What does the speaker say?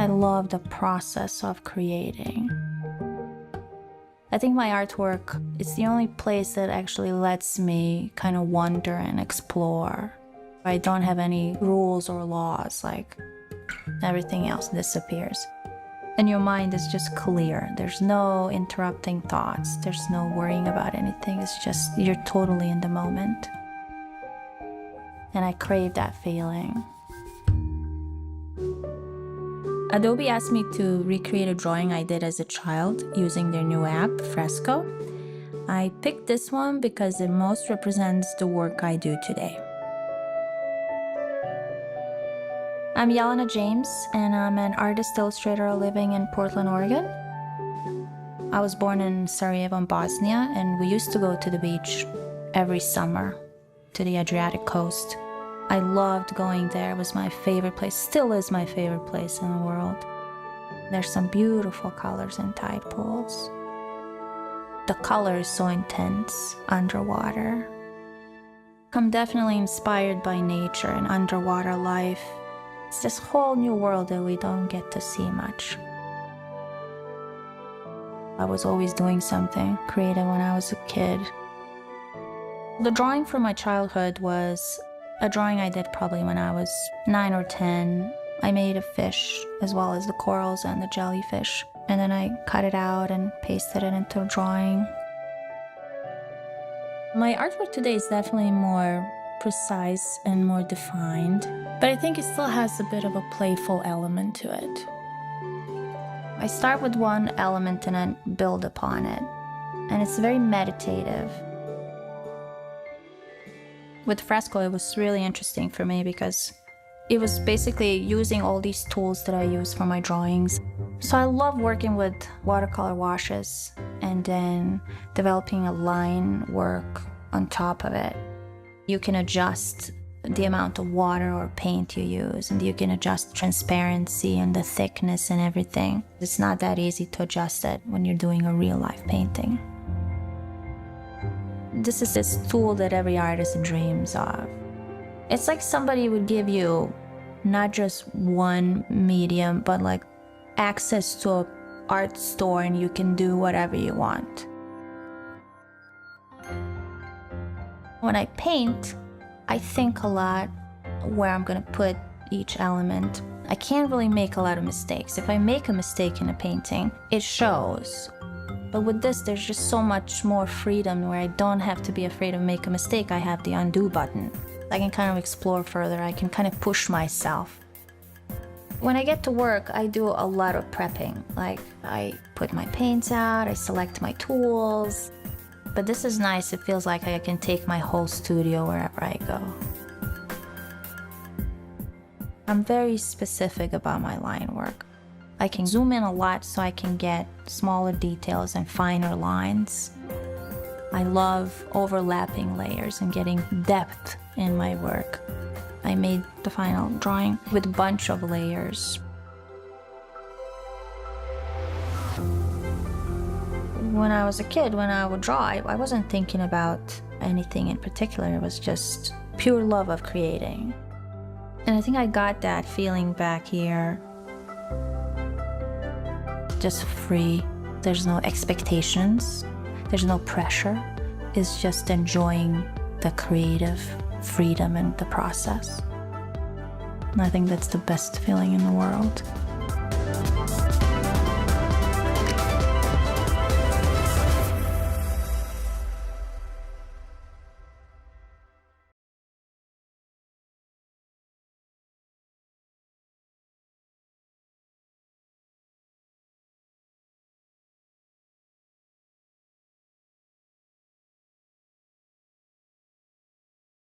I love the process of creating. I think my artwork is the only place that actually lets me kind of wonder and explore. I don't have any rules or laws, like everything else disappears. And your mind is just clear. There's no interrupting thoughts. There's no worrying about anything. It's just, you're totally in the moment. And I crave that feeling. Adobe asked me to recreate a drawing I did as a child using their new app, Fresco. I picked this one because it most represents the work I do today. I'm Yellena James, and I'm an artist-illustrator living in Portland, Oregon. I was born in Sarajevo, Bosnia, and we used to go to the beach every summer, to the Adriatic coast. I loved going there. It was my favorite place, still is my favorite place in the world. There's some beautiful colors in tide pools. The color is so intense underwater. I'm definitely inspired by nature and underwater life. It's this whole new world that we don't get to see much. I was always doing something creative when I was a kid. The drawing from my childhood was a drawing I did probably when I was 9 or 10. I made a fish as well as the corals and the jellyfish, and then I cut it out and pasted it into a drawing. My artwork today is definitely more precise and more defined, but I think it still has a bit of a playful element to it. I start with one element and then build upon it, and it's very meditative. With Fresco, it was really interesting for me because it was basically using all these tools that I use for my drawings. So I love working with watercolor washes and then developing a line work on top of it. You can adjust the amount of water or paint you use, and you can adjust transparency and the thickness and everything. It's not that easy to adjust it when you're doing a real-life painting. This is this tool that every artist dreams of. It's like somebody would give you not just one medium, but like access to an art store and you can do whatever you want. When I paint, I think a lot where I'm gonna put each element. I can't really make a lot of mistakes. If I make a mistake in a painting, it shows. But with this, there's just so much more freedom where I don't have to be afraid of making a mistake. I have the undo button. I can kind of explore further. I can kind of push myself. When I get to work, I do a lot of prepping. Like, I put my paints out, I select my tools. But this is nice. It feels like I can take my whole studio wherever I go. I'm very specific about my line work. I can zoom in a lot so I can get smaller details and finer lines. I love overlapping layers and getting depth in my work. I made the final drawing with a bunch of layers. When I was a kid, when I would draw, I wasn't thinking about anything in particular. It was just pure love of creating. And I think I got that feeling back here. Just free. There's no expectations. There's no pressure. It's just enjoying the creative freedom and the process. And I think that's the best feeling in the world.